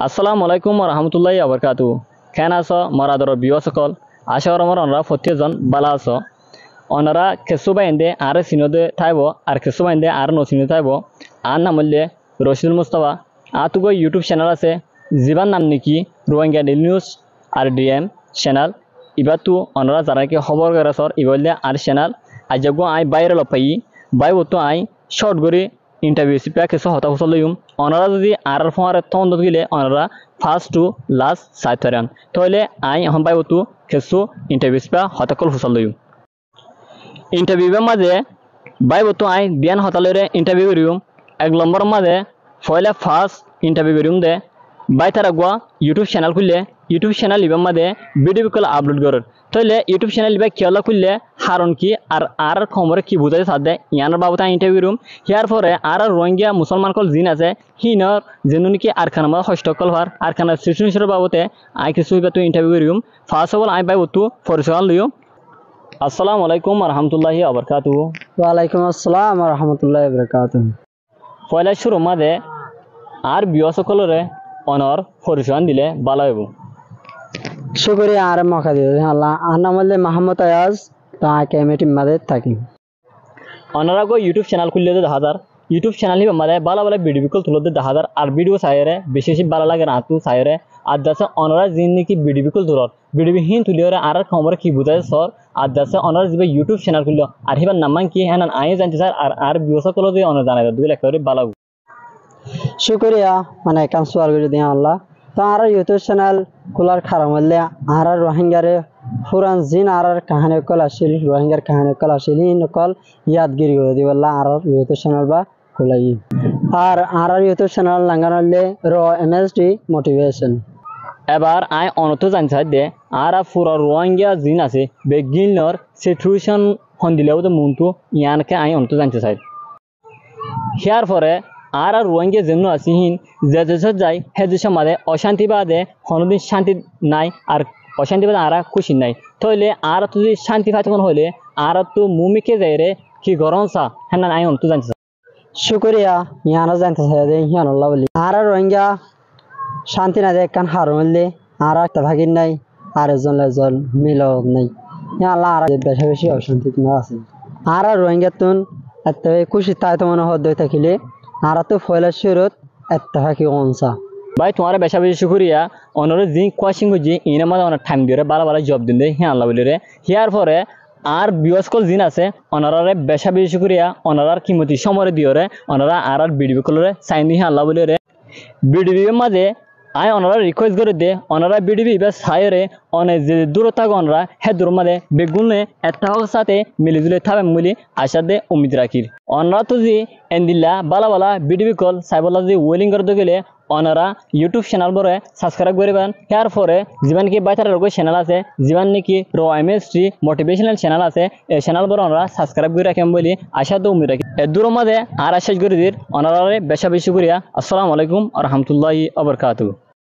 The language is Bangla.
আসসালামু আলাইকুম রহমতুল্লাহি আবরকাতু। কেন আছো মরাদর বিয় সকল? আশা রমর অনরা প্রত্যেকজন বালা আছো। অনরা কেসু বাইন্দে আর সিনোদে থাইব আর কেসু বাইন্দে আর নসিনো থাইব। আর নাম হলে রশিদুল মুস্তাফা। আতুগো ইউটিউব চ্যানেল আছে জীবান নাম নাকি রোহিঙ্গা ডেইলি নিউজ আর ডিএম চ্যানেল। এবার তো অনরা যারা কি খবর করে সর ইবলে আর চ্যানেল আজগো আই বাইরে লপাই বাইব তো আই শর্ট করে ইন্টারভিউ সিপা কেসু হতা হুসল লইম। অনরা যদি আর ফোয়ারে তন্দ গিলে অনরা ফার্স্ট টু লাস্ট সাইথরান তাহলে আই এখন বাইব তো কেসু ইন্টারভিউ সিপা হতাকল হুসল লইম। ইন্টারভিউর মাঝে বাইব তো আই বিয়ান হতালরে ইন্টারভিউ করিম। এক নম্বর মাঝে ফয়লা ফার্স্ট ইন্টারভিউ করিম দে বাই তারা গোয়া ইউটিউব চ্যানেল খুললে ইউটিউব চ্যানেল ইবার মাঝে ভিডিও কল আপলোড করার তাহলে ইউটিউব চ্যানেল ইবা কিয়লা খুললে হারণ কি আর খবরে কি বুঝাতে সাথে ইয়ানোর বাবদ ইন্টারভিউ রুম ইয়ার পরে আর রোহিঙ্গা মুসলমান কল জিন আছে হিনর যেন নাকি আরখানা মাঝে হস্তকল হওয়ার আরখানা সিচুয়েশনের বাবদে আই কিছু তো ইন্টারভিউ করিম। ফার্স্ট অফ অল আই বাইব তো পরিচয় লইম। আসসালামু আলাইকুম রহমতুল্লাহি আবরকাতু। ওয়ালাইকুম আসসালাম রহমতুল্লাহ বরকাত। পয়লা শুরু মাঝে আর বিয় সকলরে অনর পরিচয় দিলে ভালো হইব। শুকরিয়া আর মকা দিও আল্লাহ। আর নাম হলে মাহমুদ আয়াজ, তো আকে এমএটি মাদে থাকি। অনরা গো ইউটিউব চ্যানেল খুললে দেখা যার ইউটিউব চ্যানেল হিবা মাঝে ভালো ভালো ভিডিও কল তুলে দেখা যার আর ভিডিও সাইরে বেশি বেশি ভালো লাগে না তু সাইরে আর যাচ্ছে অনরা জিন নাকি ভিডিও কল তুলর ভিডিও হিন তুলিওরে আর খবরে কি বুঝায় সর আর যাচ্ছে অনরা যে ইউটিউব চ্যানেল খুললো আর হিবার নামান কি হ্যাঁ আই জানতে স্যার আর বিয়স কল দিয়ে অনর জানাই দুই লাখ করে ভালো। শুকরিয়া মানে কাম সোয়াল করে দিও আল্লাহ। তো আর ইউটিউব চ্যানেল খোলার কারণ হলে আর রোহিঙ্গারে পুরান জিন আর কাহিনী কল আসিল রোহিঙ্গার কাহিনী কল আসিল ইন কল ইয়াদগিরি করে দিব আল্লাহ আর ইউটিউব চ্যানেল বা খোলাই আর ইউটিউব চ্যানেল লাঙ্গান হলে র এমএসডি মোটিভেশন। এবার আই অনত জানতে দে আর পুরা রোহিঙ্গা জিন আছে বেগিনর সিচুয়েশন হন দিলেও তো মনটো ইয়ানকে আই অনত জানতে চাই। হিয়ার পরে আর রোহিঙ্গা যেন আছে হিন যে দেশত যাই সে দেশের মাঝে অশান্তি বাদে কোনোদিন শান্তি নাই আর অশান্তি বাদে আর খুশি নাই তাহলে আর তো যদি শান্তি পাইতে হলে আর তো মুমিকে যাই রে কি গরম চা হ্যাঁ আই অন্ত জানতে চাই। শুকরিয়া ইয়ানো জানতে চাই দে ইয়ান আল্লাহ বলি আর রোহিঙ্গা শান্তি না দেখ কান হার হইলে আর একটা ভাগিন নাই আর একজন মিল নাই আল্লাহ আর বেশি বেশি অশান্তি তোমার আছে আর রোহিঙ্গা তুন এত খুশি তাই তো মনে হদ থাকিলে আর তো ফয়লা শুরুত এত থাকি অনসা ভাই তোমার বেশা বেশি শুক্রিয়া অনরে জি কোয়াশিং বুঝি ইনের মাঝে অনেক টাইম দিয়ে ভালো ভালো জব দিন দে হ্যাঁ আল্লাহ বলি রে হিয়ার পরে আর বিয়সকল জিন আছে অনারে বেশা বেশি শুক্রিয়া অনারার কিমতি সময় দিও রে অনারা আর ভিডিও কলরে সাইন দিয়ে আল্লাহ বলি রে ভিডিওর মাঝে আই অনারা রিকোয়েস্ট করে দে অনারা ভিডিও বা সাইরে অনেক যে দূরতা অনরা হে দূর মাঝে বেগুনে একটা সাথে মিলিজুলে থাকবেন বলে আশা দে উম্মিদ রাখির অনরা তো যে এন্দিল্লা বালা বালা ভিডিও কল সাইবলা যে ওয়েলিং করতে গেলে অনারা ইউটিউব চ্যানেল বরে সাবস্ক্রাইব করবেন। ইয়ার পরে জীবন কি বাইতার রোগ চ্যানেল আছে জীবন নাকি র এমএসটি মোটিভেশনাল চ্যানেল আছে এই চ্যানেল বরে ওনারা সাবস্ক্রাইব করে রাখেন বলে আশা তো উম্মিদ রাখি। এর দূর মাঝে আর আশা করে দির অনারে বেশা বেশি করিয়া। আসসালামু আলাইকুম রহমতুল্লাহি আবরকাতু।